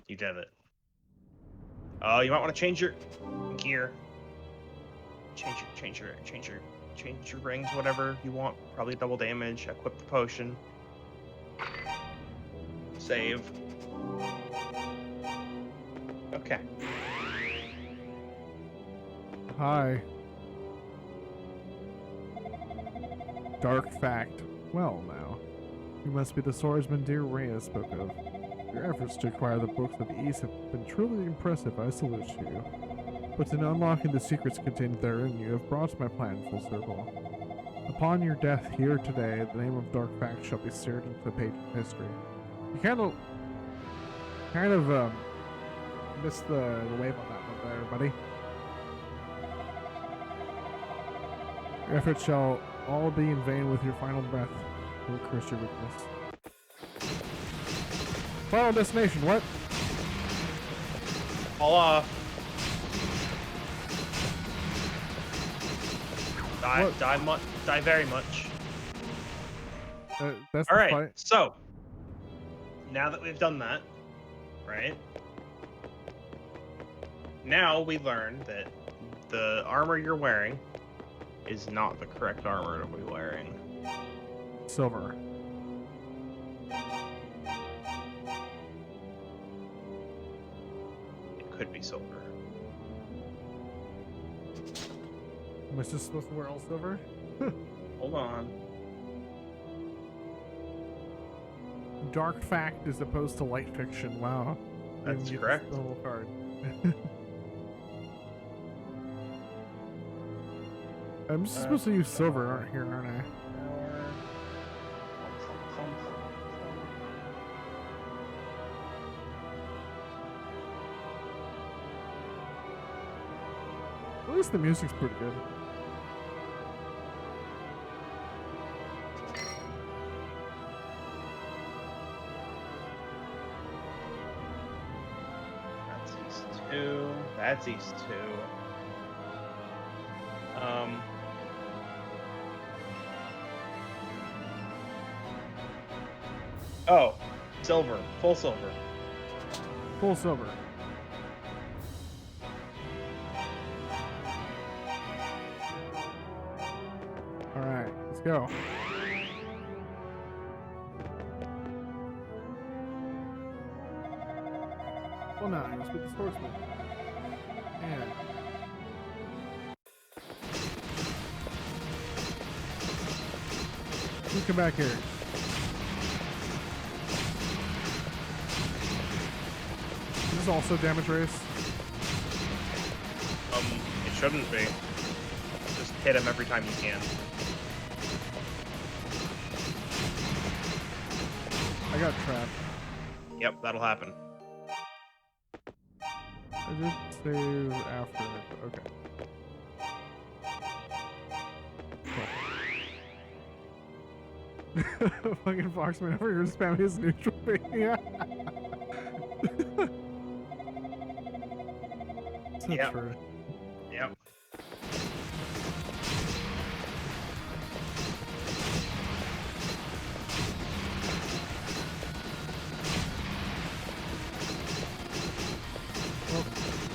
You did it. You might want to change your gear. Change your rings, whatever you want. Probably double damage. Equip the potion. Save. Okay. Hi. Dark fact. Well, now. You must be the swordsman dear Rhea spoke of. Your efforts to acquire the books of the East have been truly impressive. I salute you. But in unlocking the secrets contained therein, you have brought my plan full circle. Upon your death here today, the name of Dark Fact shall be seared into the page of history. You kind of missed the wave on that one there, buddy. Your efforts shall all be in vain with your final breath. Will curse your weakness. Final destination, what? Fall off. Die very much. That's all the right. fight. So now that we've done that, right? Now we learn that the armor you're wearing is not the correct armor to be wearing. Silver. It could be silver. Am I just supposed to wear all silver? Hold on. Dark fact as opposed to light fiction. Wow. That's correct. The whole card. I'm just supposed to use silver aren't I? At least the music's pretty good. That's East 2. That's East 2. Oh, silver. Full silver. Full silver. Alright, let's go. Well, now I guess with the swordsman. And you come back here. This is also damage race. It shouldn't be. Just hit him every time you can. I got trapped. Yep, that'll happen. I did save after. Okay. Cool. Fucking Foxman over here spamming his neutral thing. Yeah. Yep. True. Yep.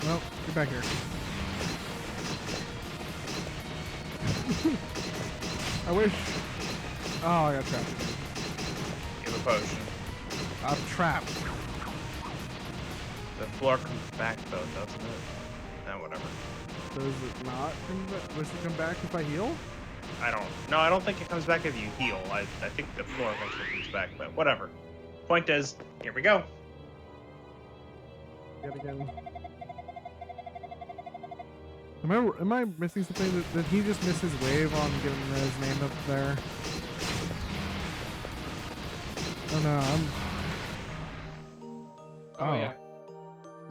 Well, get back here. I wish. Oh, I got trapped again. Give a potion. I'm trapped. The floor comes back though, doesn't it? Whatever. Does it not come back? Does it come back if I heal? I don't think it comes back if you heal. I think the floor eventually comes back, but whatever. Point is, here we go. Yet again. Am I missing something? Did he just miss his wave on getting his name up there? Oh no, Oh yeah.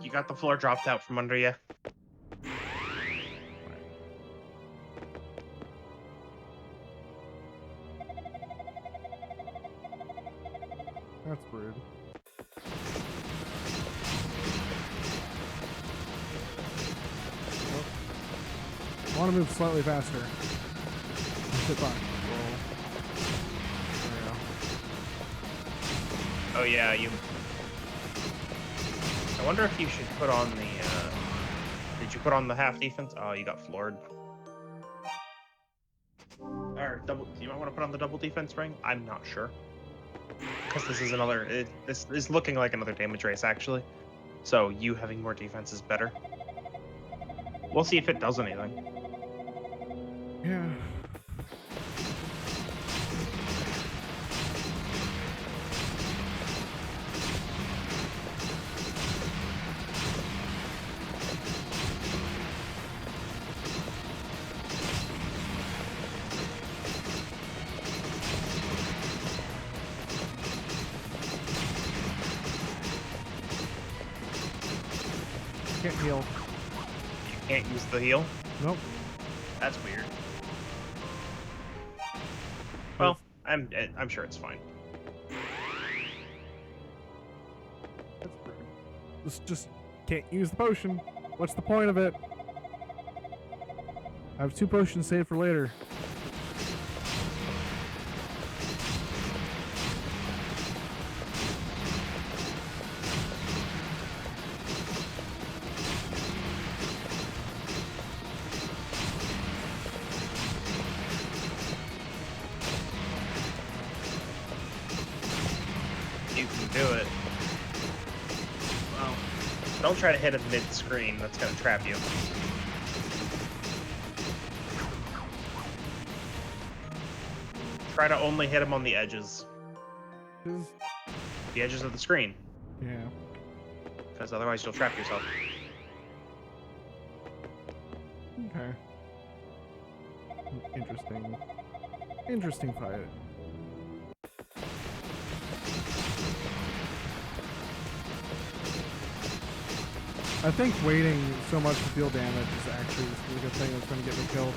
You got the floor dropped out from under you. That's rude. I want to move slightly faster. Sit by. Oh yeah, you. I wonder if you should put on the, did you put on the half defense? Oh, you got floored. Or double, you might want to put on the double defense ring? I'm not sure. Because this is another, this is looking like another damage race, actually. So you having more defense is better. We'll see if it does anything. Yeah. Can't heal. You can't use the heal? Nope. That's weird. Well, I'm sure it's fine. That's weird. Just can't use the potion. What's the point of it? I have 2 potions saved for later. You can do it. Well, don't try to hit him mid-screen. That's gonna trap you. Try to only hit him on the edges. The edges of the screen. Yeah. Because otherwise you'll trap yourself. Okay. Interesting. Interesting fight. I think waiting so much to deal damage is actually a good thing that's going to get me killed.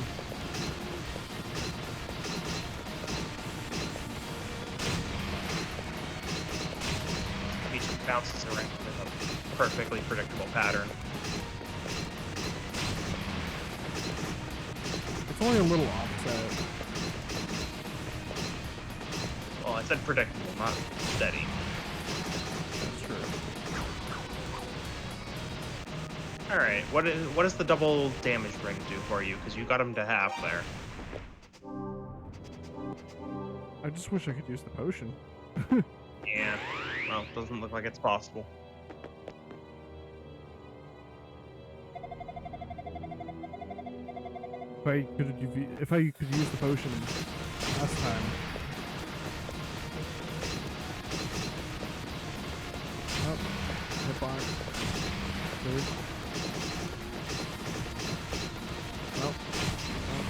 He just bounces around in a perfectly predictable pattern. It's only a little offset. Well, I said predictable, not steady. That's true. Alright, what does the double damage ring do for you? Because you got him to half there. I just wish I could use the potion. Yeah, well, doesn't look like it's possible. If I could use the potion last time. Oh, hit box. Good. Nope. Nope.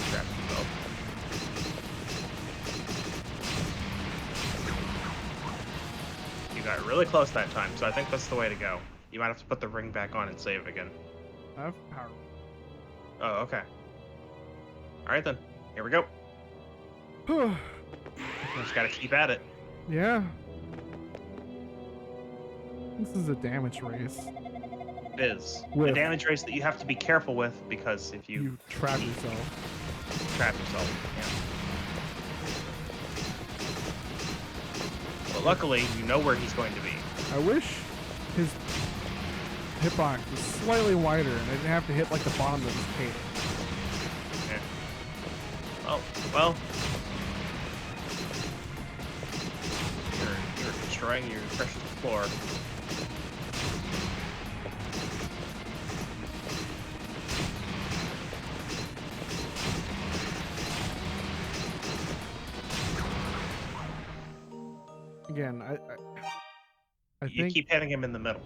Trap yourself. You got really close that time, so I think that's the way to go. You might have to put the ring back on and save again. I have power. Oh, okay. Alright then, here we go. Just gotta keep at it. Yeah. This is a damage race. It is. A With- damage race that you have to be careful with, because if you trap yourself. trap yourself, yeah. But luckily, you know where he's going to be. I wish his hitbox was slightly wider and I didn't have to hit like the bottom of his cape. Yeah. Oh, well. You're destroying your precious floor. Again, I You think keep hitting him in the middle.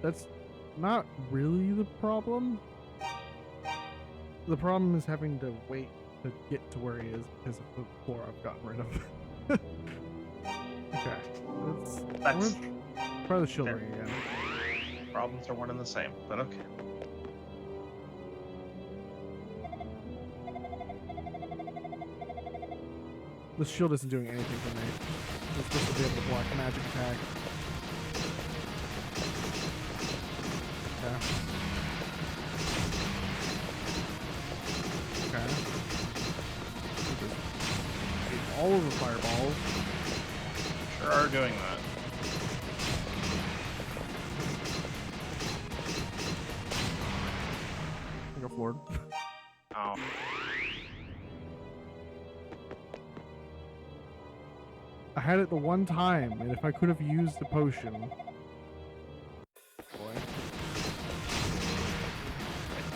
that's not really the problem. The problem is having to wait to get to where he is because of the floor I've gotten rid of. Okay, That's try the shield fair. ring again. Problems are one and the same, but okay. The shield isn't doing anything for me. It's supposed to be able to block a magic attack. Yeah. all of the fireballs. Sure are doing that. I got floored. Oh. I had it the one time, and if I could have used the potion. Boy.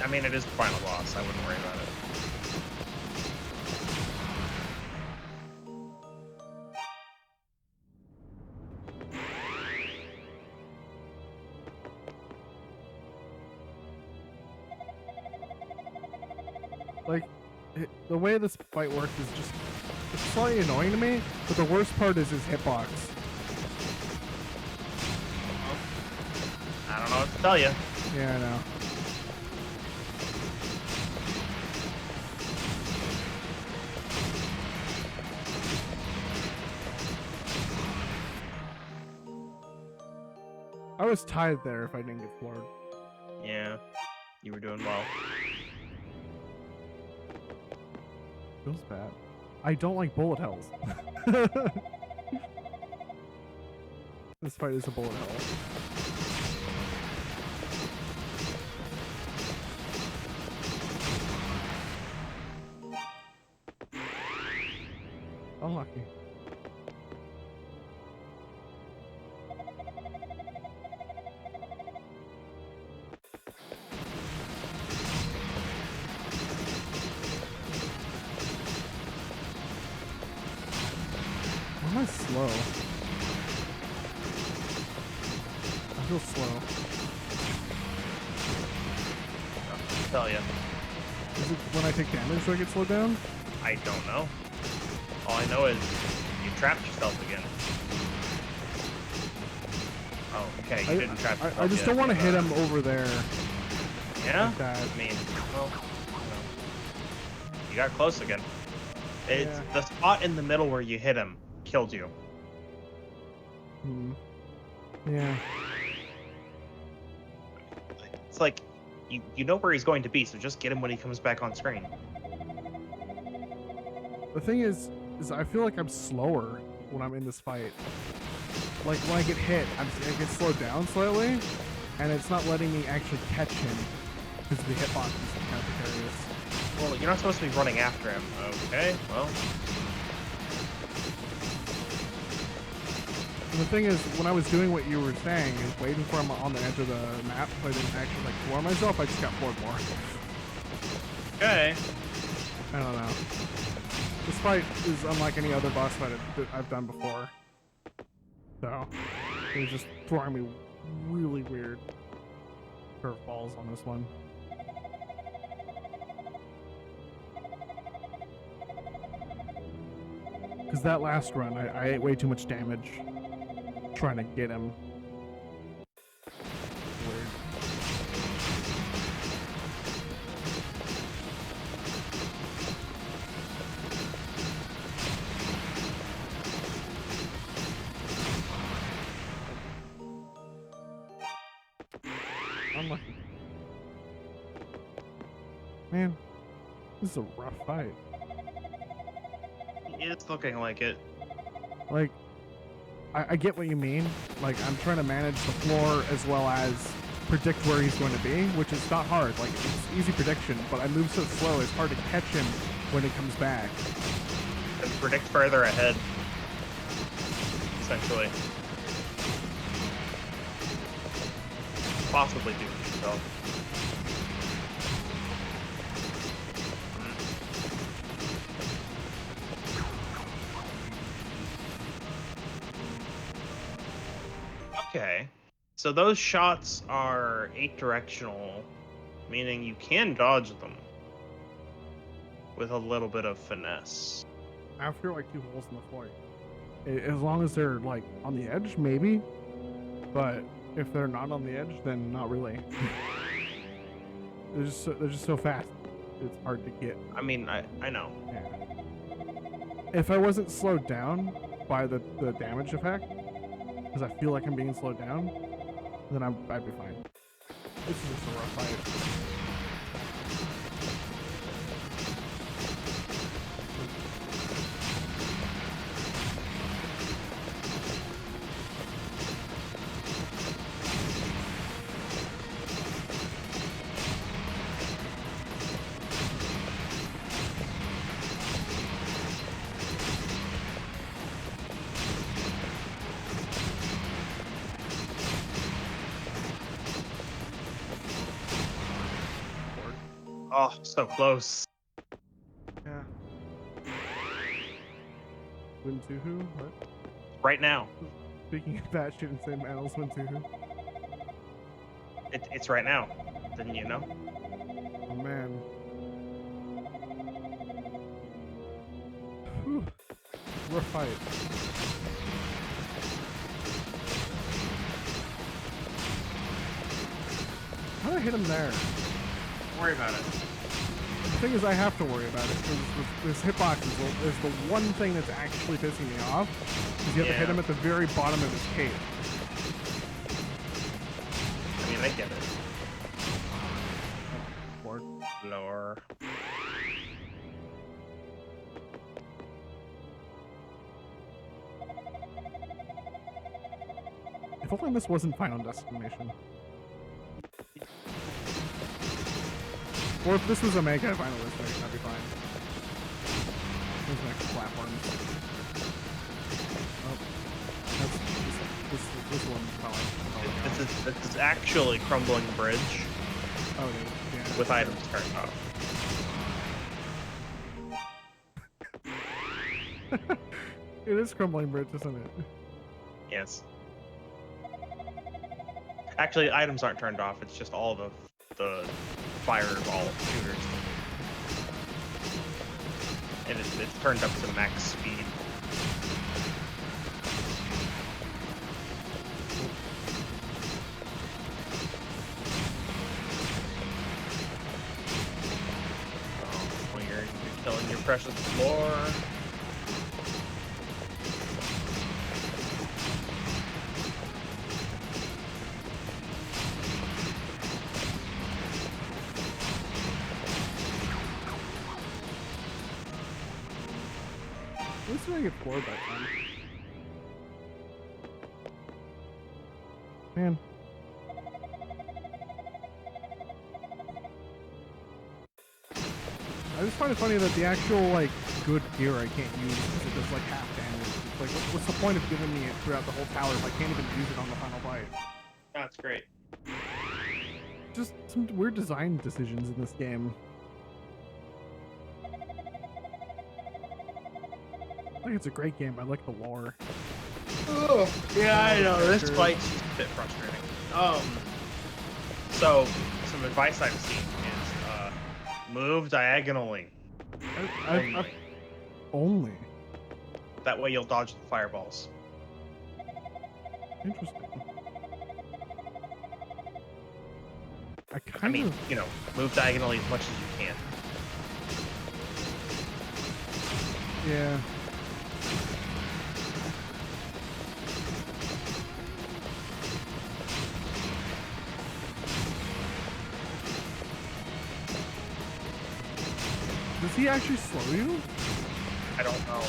I mean, it is the final boss. I wouldn't worry about it. Like, the way this fight works is just, it's slightly annoying to me, but the worst part is his hitbox. I don't know what to tell you. Yeah, I know. I was tied there if I didn't get floored. Yeah, you were doing well. Feels bad. I don't like bullet hells. This fight is a bullet hell. Unlucky. Why am I slow? I feel slow. I'll tell you. Is it when I take damage do I get slowed down? I don't know. All I know is you trapped yourself again. Oh, okay. You didn't trap yourself. I just yet, don't want to but, hit him over there. Yeah? Like that. I mean, well, you got close again. It's Yeah. the spot in the middle where you hit him killed you. Hmm. Yeah. It's like you know where he's going to be, so just get him when he comes back on screen. The thing is I feel like I'm slower when I'm in this fight. Like when I get hit, I get slowed down slightly, and it's not letting me actually catch him because the hitbox is kind of precarious. Well, you're not supposed to be running after him. Okay, well. And the thing is, when I was doing what you were saying, is waiting for him on the edge of the map, so I didn't actually like floor myself, I just got floored more. Okay. I don't know. This fight is unlike any other boss fight I've done before. So, it was just throwing me really weird curveballs on this one. Because that last run, I ate way too much damage trying to get him. Weird. Unlucky. Man, this is a rough fight. It's looking like it. Like, I get what you mean. Like, I'm trying to manage the floor as well as predict where he's going to be, which is not hard. Like, it's easy prediction, but I move so slow, it's hard to catch him when he comes back. And predict further ahead. Essentially. Possibly do it yourself. Okay, so those shots are 8-directional, meaning you can dodge them with a little bit of finesse. After, like, 2 holes in the floor. As long as they're, like, on the edge, maybe. But if they're not on the edge, then not really. They're just so fast. It's hard to get. I mean, I know. Yeah. If I wasn't slowed down by the damage effect, because I feel like I'm being slowed down, then I'd be fine. This is just a rough fight. Oh, so close. Yeah. Win to who? What? Right now. Speaking of that, shouldn't say Manals win to who? It's right now. Didn't you know? Oh man. Whew. Rough fight. How did I hit him there? Don't worry about it. The thing is, I have to worry about it because this hitbox is the one thing that's actually pissing me off. Is you have to hit him at the very bottom of his cape. I mean, I get it. Lord. Lower. If only this wasn't Final Destination. Or if this was a Mega Final Destination, that'd be fine. There's my platforms. Oh, that's this one probably. This is actually Crumbling Bridge Oh, yeah. with items turned off. It is Crumbling Bridge, isn't it? Yes. Actually, items aren't turned off. It's just all the fireball shooters, and it's turned up to max speed. Oh, you're killing your precious floor. At least I get floored that time. Man. I just find it funny that the actual, like, good gear I can't use because it does, like, half damage. It's like, what's the point of giving me it throughout the whole tower if I can't even use it on the final fight? That's great. Just some weird design decisions in this game. I think it's a great game. I like the lore. Oh, yeah, I know. This fight's just a bit frustrating. So some advice I've seen is move diagonally. Only. That way you'll dodge the fireballs. Interesting. I mean, you know, move diagonally as much as you can. Yeah. Does he actually slow you? I don't know.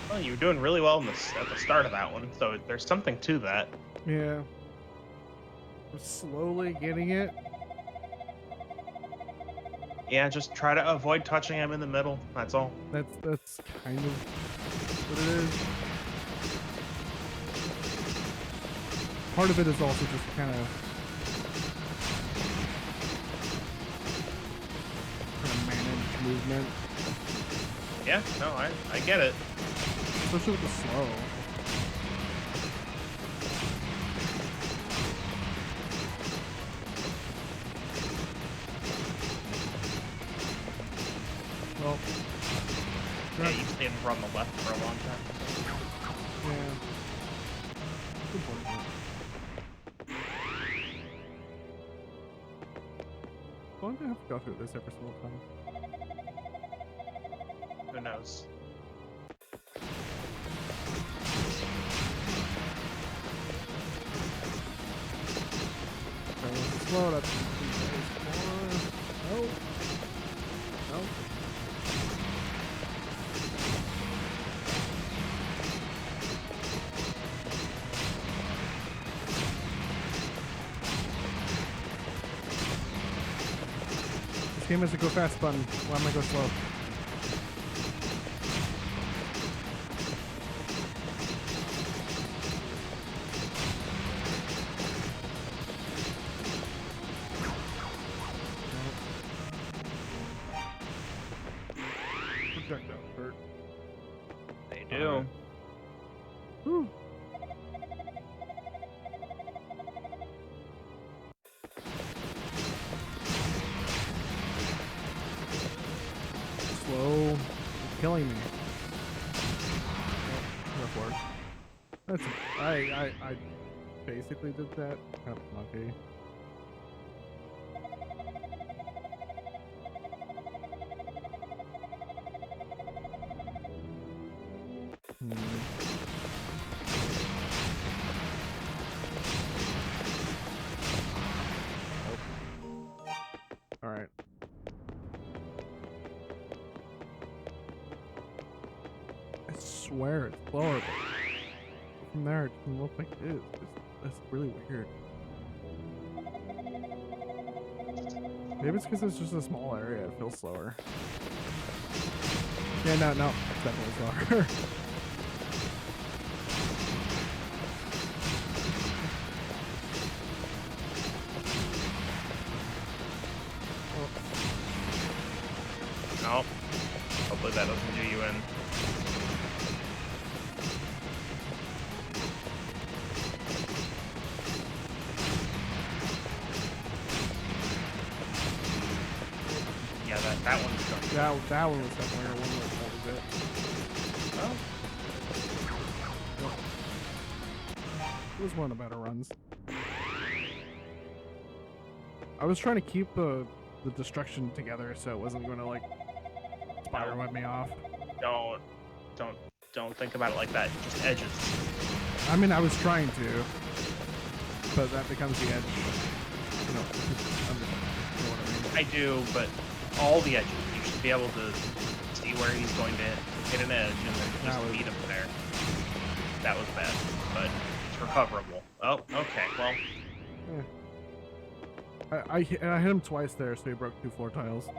Well, you were doing really well at the start of that one, so there's something to that. Yeah. I'm slowly getting it. Yeah, just try to avoid touching him in the middle. That's all. That's kind of what it is. Part of it is also just kind of manage movement. Yeah, no, I get it. Especially with the slow. Well, Yeah, you stayed over on the left for a long time. yeah. Good point. How long do I have to go through this every single time? Who knows? Slow it up. No. No. This Same as the go fast button. Why am I go slow? Projectile hurt. They do. Alright. Whew. Slow. You're killing me. Go for it. That's I basically did that. Kind of monkey. All right. I swear it's lower, but from there it doesn't look like it is. That's really weird. Maybe it's because it's just a small area. It feels slower. Yeah, no, it's definitely slower. No. Hopefully that doesn't do you in. Yeah, that one's done. That one was definitely our one that was it. It was one of the better runs. I was trying to keep the destruction together so it wasn't going to like spider web me off. Don't think about it like that. Just edges. I mean, I was trying to, but that becomes the edge. You know what I mean. I do, but all the edges. You should be able to see where he's going to hit an edge and then just beat him there. That was bad, but it's recoverable. Oh, okay. Well, I hit him twice there, so he broke 2 floor tiles.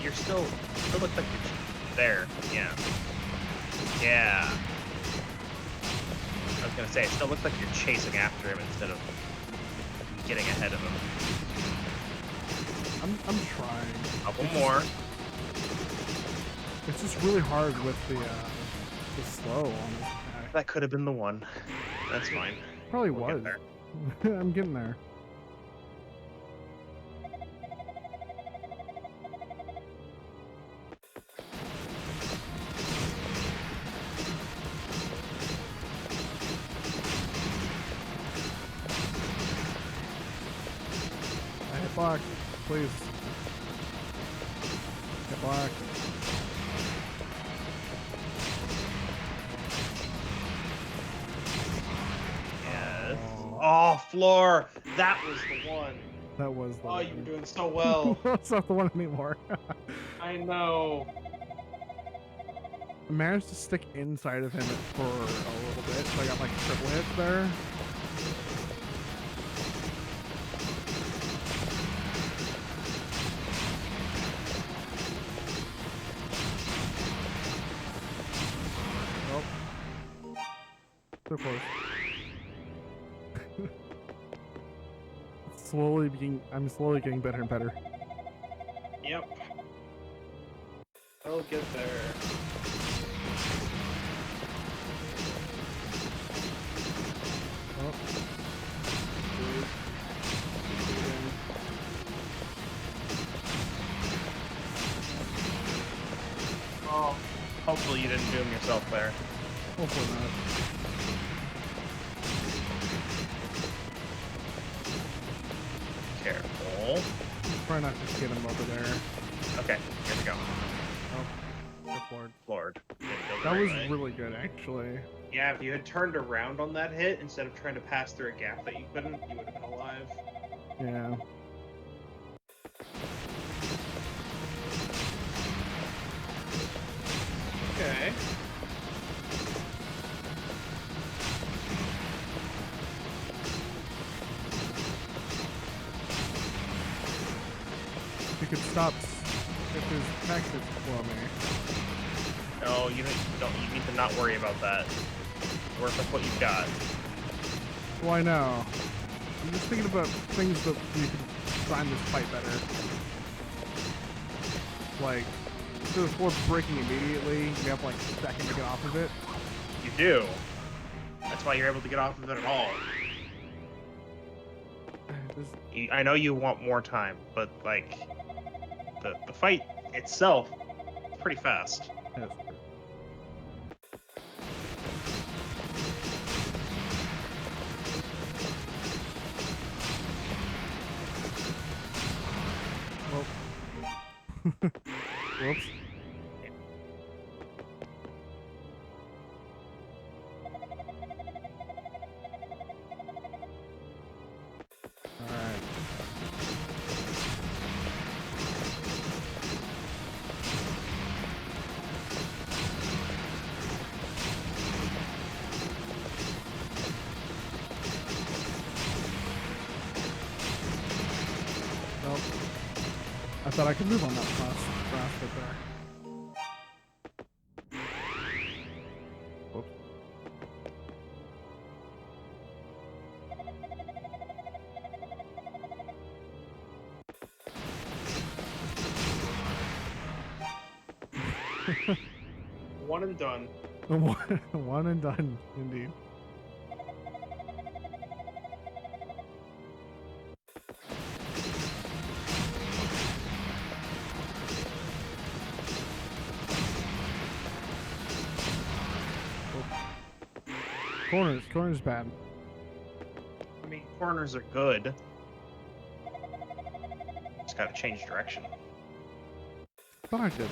you're still look like you're there. Yeah. I was gonna say, it still looks like you're chasing after him instead of getting ahead of him. I'm trying. Couple more. It's just really hard with the slow on this attack. That could have been the one. That's fine. Probably We'll was. get there. I'm getting there. Hit block, please. Hit block. Yes. Oh, floor. That was the one. That was the Oh, one. you were doing so well. That's not the one anymore. I know. I managed to stick inside of him for a little bit, so I got like triple hits there. Oh. So close. I'm slowly getting better and better. Yep. I'll get there. Oh. Oh. Hopefully you didn't doom yourself there. Hopefully not. Careful. Try not to get him over there. Okay, here we go. Oh, good lord. Lord. That was really good, actually. Yeah, if you had turned around on that hit instead of trying to pass through a gap that you couldn't, you would have been alive. Yeah. Okay. You could stop if there's Texas for me. No, you don't. You need to not worry about that. Work with what you've got. Well, I know. I'm just thinking about things that you could design this fight better. Like, instead of force breaking immediately, you have like a second to get off of it. You do. That's why you're able to get off of it at all. I know you want more time, but like the fight itself is pretty fast. Yes. Well. Whoops. Alright. Nope. I thought I could move on that grass bit there. Whoops. One and done. One and done, indeed. Corners bad. I mean, corners are good. Just gotta change direction. Thought I did.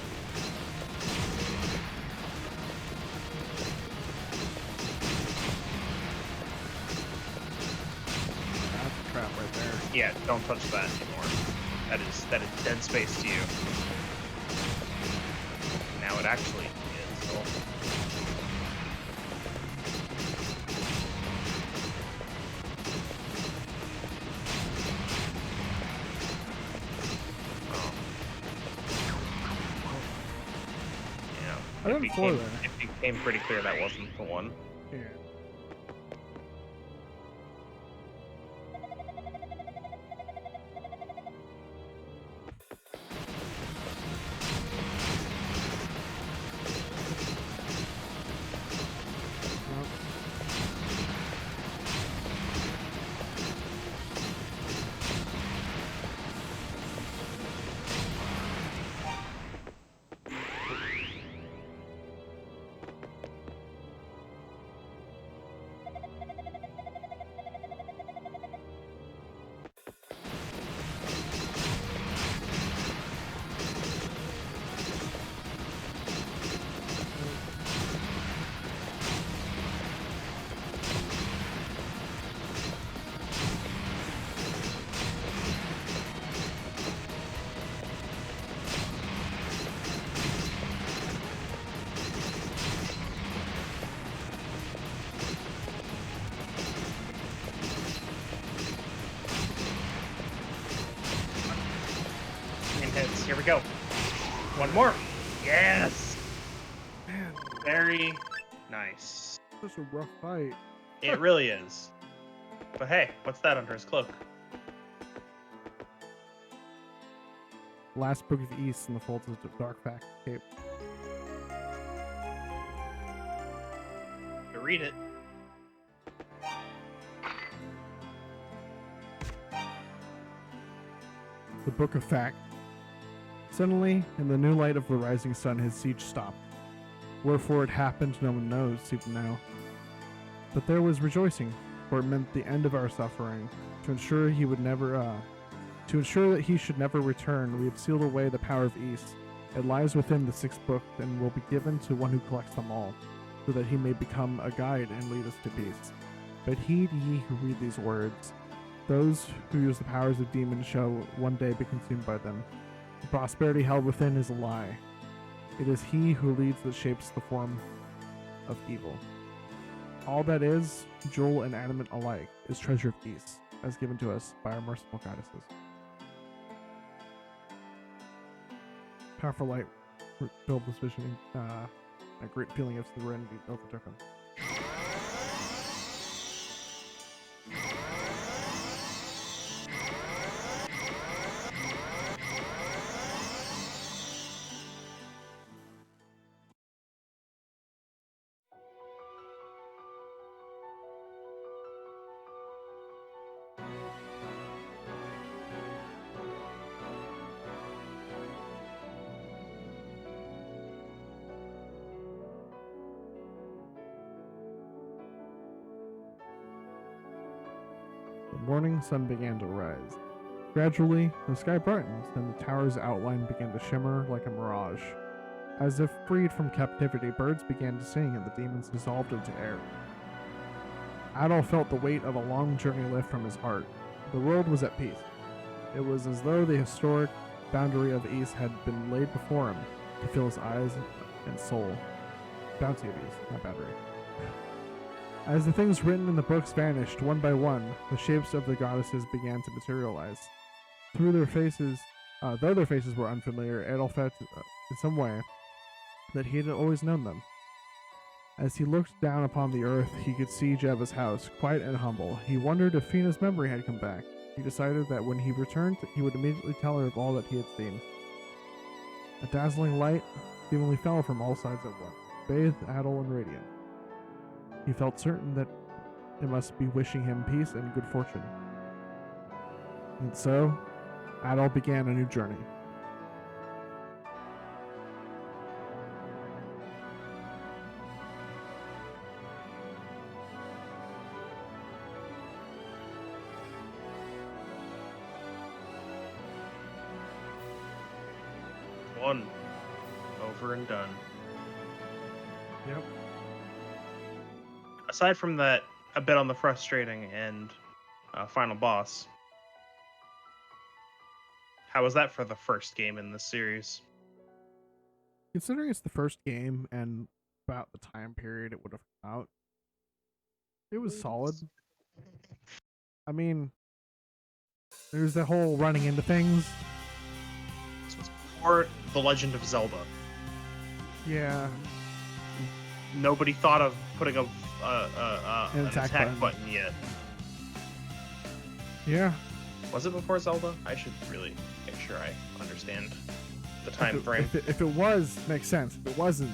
That's a trap right there. Yeah, don't touch that anymore. That is dead space to you. Now it actually is. So. I didn't floor there. It became pretty clear that wasn't the one. Yeah. Hits. Here we go. One more. Yes. Man, Very nice. such a rough fight. It really is. But hey, what's that under his cloak? Last Book of East in the folds of the Dark Fact Cape. To read it. The Book of Fact. Suddenly, in the new light of the rising sun, his siege stopped. Wherefore it happened, no one knows even now. But there was rejoicing, for it meant the end of our suffering. To ensure that he should never return, we have sealed away the power of East. It lies within the sixth book and will be given to one who collects them all. so that he may become a guide and lead us to peace. But heed ye who read these words. Those who use the powers of demons shall one day be consumed by them. The prosperity held within is a lie. It is he who leads that shapes the form of evil. All that is, jewel and adamant alike, is treasure of peace, as given to us by our merciful goddesses. Powerful light filled this vision, a great feeling of serenity overtook him. The morning sun began to rise. Gradually, the sky brightened, and the tower's outline began to shimmer like a mirage. As if freed from captivity, birds began to sing, and the demons dissolved into air. Adol felt the weight of a long journey lift from his heart. The world was at peace. It was as though the historic boundary of East had been laid before him to fill his eyes and soul. Bounty of East, not boundary. As the things written in the books vanished one by one, the shapes of the goddesses began to materialize. Through their faces, though their faces were unfamiliar, Adol felt in some way that he had always known them. As he looked down upon the earth, he could see Jebba's house, quiet and humble. He wondered if Fina's memory had come back. He decided that when he returned, he would immediately tell her of all that he had seen. A dazzling light seemingly fell from all sides at once, bathed Adol in radiance. He felt certain that it must be wishing him peace and good fortune. And so, Adol began a new journey. One. Over and done. Yep. Aside from that, a bit on the frustrating and final boss, how was that for the first game in this series? Considering it's the first game and about the time period it would have come out, it was solid. I mean, there's the whole running into things. This was before The Legend of Zelda. Yeah. Nobody thought of putting an attack button yet. Yeah. Was it before Zelda? I should really make sure I understand the time frame. If it was, makes sense. If it wasn't,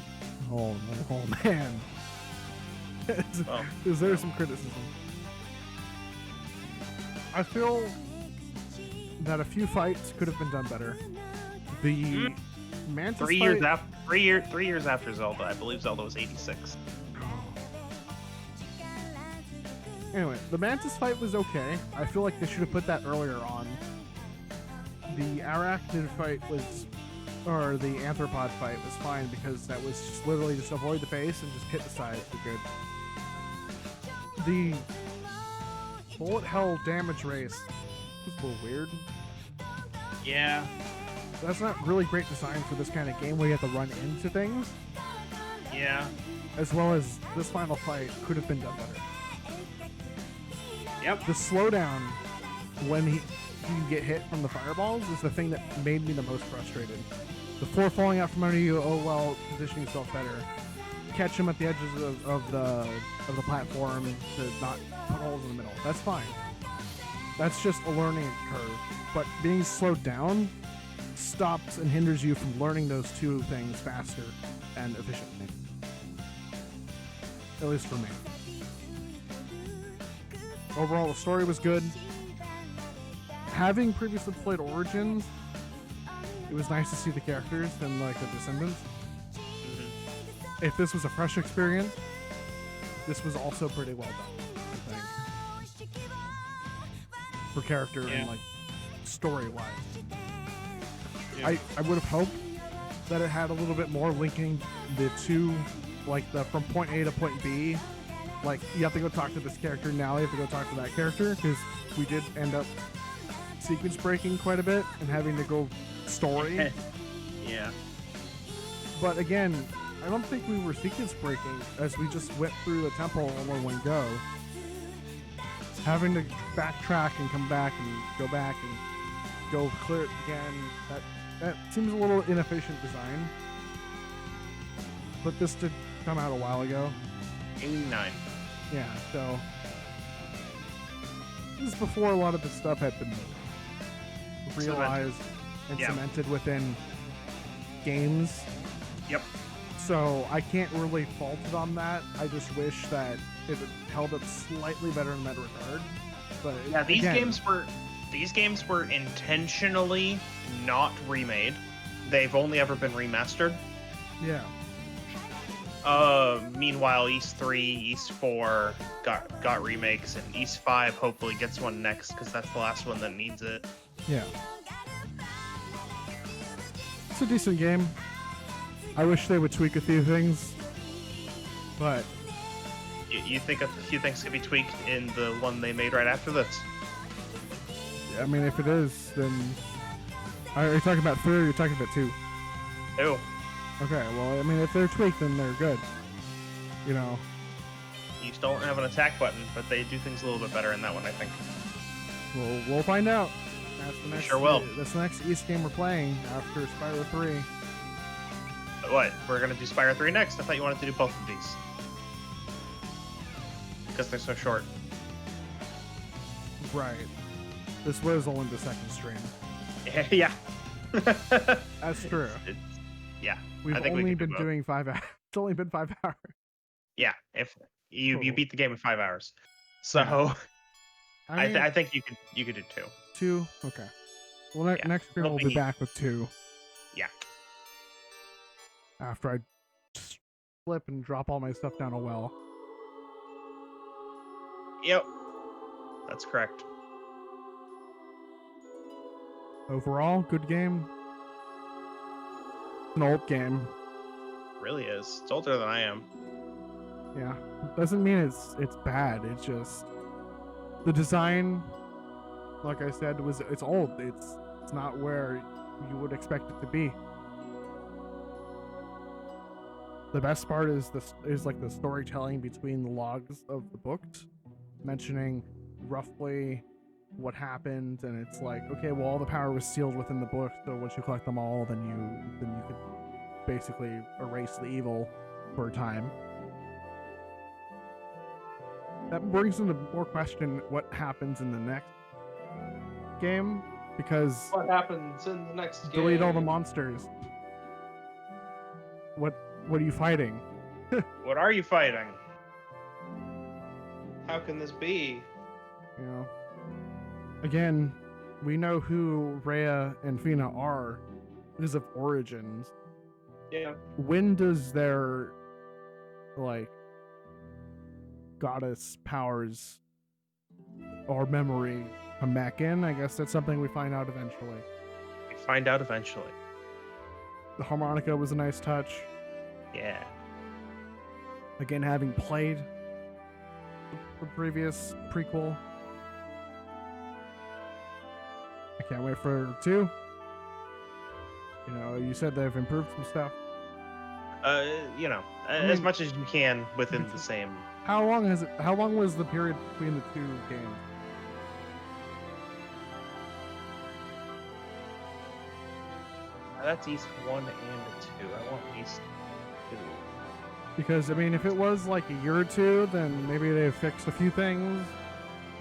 oh man. There's some criticism. I feel that a few fights could have been done better. The Mantis Three fight, years after Zelda. I believe Zelda was 86. Anyway, the Mantis fight was okay. I feel like they should have put that earlier on. The Arachnid fight was, or the Anthropod fight was fine because that was just literally just avoid the face and just hit the sides. We're good. The bullet hell damage race was a little weird. Yeah. That's not really great design for this kind of game where you have to run into things. Yeah. As well as this final fight could have been done better. Yep. The slowdown when he get hit from the fireballs is the thing that made me the most frustrated. The floor falling out from under you, oh well, position yourself better. Catch him at the edges of the platform to not put holes in the middle. That's fine. That's just a learning curve. But being slowed down stops and hinders you from learning those two things faster and efficiently. At least for me. Overall, the story was good. Having previously played Origins, it was nice to see the characters and like the descendants. Mm-hmm. If this was a fresh experience, this was also pretty well done, I think. For character and like story-wise. Yeah. I would have hoped that it had a little bit more linking the two like the from point A to point B. Like you have to go talk to this character now. You have to go talk to that character because we did end up sequence breaking quite a bit and having to go story. Yeah. But again, I don't think we were sequence breaking as we just went through the temple all in one go. Having to backtrack and come back and go back and go clear it again, that seems a little inefficient design. But this did come out a while ago. 89. Yeah, so this is before a lot of the stuff had been realized and cemented within games. Yep. So I can't really fault it on that. I just wish that it held up slightly better in that regard. But yeah, these games were intentionally not remade. They've only ever been remastered. Yeah. Meanwhile, East 3, East 4 got remakes, and East 5 hopefully gets one next because that's the last one that needs it. Yeah. It's a decent game. I wish they would tweak a few things, but you think a few things could be tweaked in the one they made right after this? I mean, if it is, then are you talking about 3 or are you talking about 2? 2. Okay, well, I mean, if they're tweaked, then they're good. You know. You still don't have an attack button, but they do things a little bit better in that one, I think. We'll find out. That's the next. Sure will. That's the next East game we're playing after Spyro 3. What? We're gonna do Spyro 3 next? I thought you wanted to do both of these. Because they're so short. Right. This was only the second stream. Yeah. That's true. Yeah. We've only been doing 5 hours. It's only been 5 hours. Yeah. If you beat the game in 5 hours. So I think you could do 2. 2? Okay. Well, next stream we'll be back with 2. Yeah. After I flip and drop all my stuff down a well. Yep. That's correct. Overall, good game. An old game. It really is. It's older than I am. Yeah. Doesn't mean it's bad. It's just the design, like I said, it's old. It's not where you would expect it to be. The best part is like the storytelling between the logs of the books, mentioning roughly what happened, and it's like, okay, well, all the power was sealed within the book, so once you collect them all, then you could basically erase the evil for a time. That brings into more question what happens in the next game, because what happens in the next game? Delete all the monsters. What are you fighting? What are you fighting? How can this be? You know. Again, we know who Rhea and Fina are because of Origins. Yeah. When does their goddess powers or memory come back in? I guess that's something we find out eventually. We find out eventually. The harmonica was a nice touch. Yeah. Again, having played the previous prequel, I can't wait for 2. You know, you said they've improved some stuff. As much as you can within the same. How long was the period between the 2 games? That's East 1 and 2. I want East 2. Because, I mean, if it was like a year or 2, then maybe they've fixed a few things.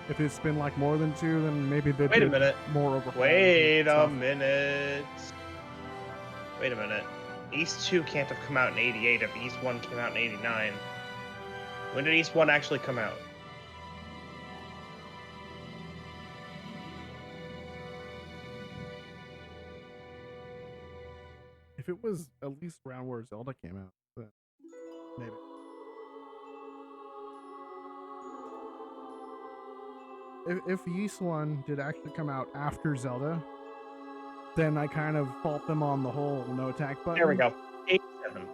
If it's been like more than 2, then maybe they Wait a minute. More overhaul. Wait a minute. East 2 can't have come out in 88 if East 1 came out in 89. When did East 1 actually come out? If it was at least around where Zelda came out, then maybe. If East 1 did actually come out after Zelda, then I kind of fault them on the whole no attack button. There we go. 87.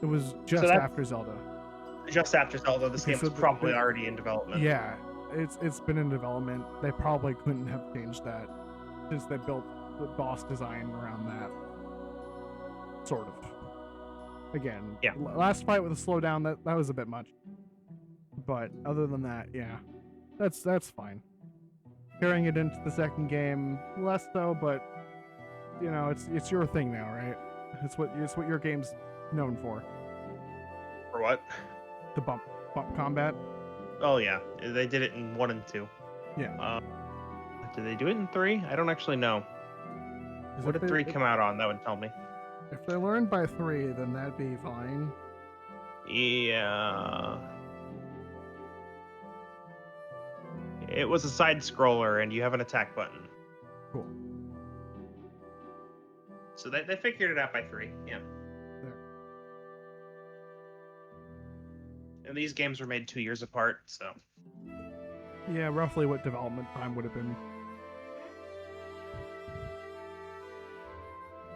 It was just that's- after Zelda. Just after Zelda, this Okay, game's so probably already in development. Yeah, it's been in development. They probably couldn't have changed that since they built the boss design around that. Sort of. Again, Yeah. last fight with a slowdown, that was a bit much. But other than that, yeah, that's fine. Carrying it into the second game, less so, but you know, it's your thing now, right? It's what your game's known for. For what? The bump combat. Oh yeah, they did it in 1 and 2. Yeah. Did they do it in 3? I don't actually know. What did 3 come out on? That would tell me. If they learned by 3, then that'd be fine. Yeah. It was a side scroller, and you have an attack button. Cool. So they figured it out by 3. Yeah. There. And these games were made 2 years apart, so. Yeah, roughly what development time would have been.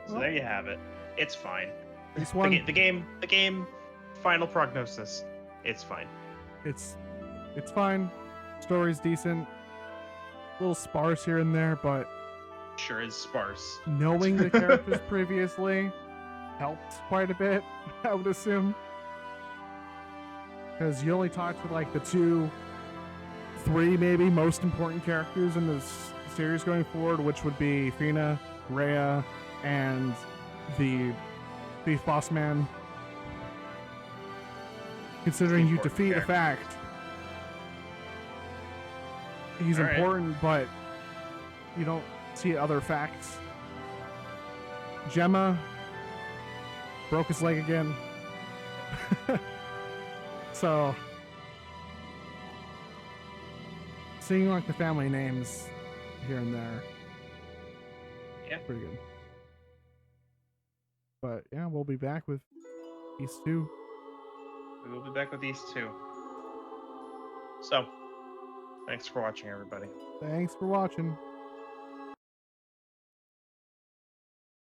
So there you have it. It's fine. This one, The game. Final prognosis. It's fine. it's fine. Story's decent. A little sparse here and there, but Sure is sparse. knowing the characters previously helped quite a bit, I would assume. Because you only talked to like the 3 maybe most important characters in this series going forward, which would be Fina, Rhea, and the Thief Boss Man. Considering you Important defeat a character. fact, he's All right. important, but you don't see other facts. Gemma broke his leg again. So, seeing like the family names here and there, Yeah. pretty good. But yeah, we'll be back with these 2. We will be back with these 2. So, thanks for watching, everybody. Thanks for watching.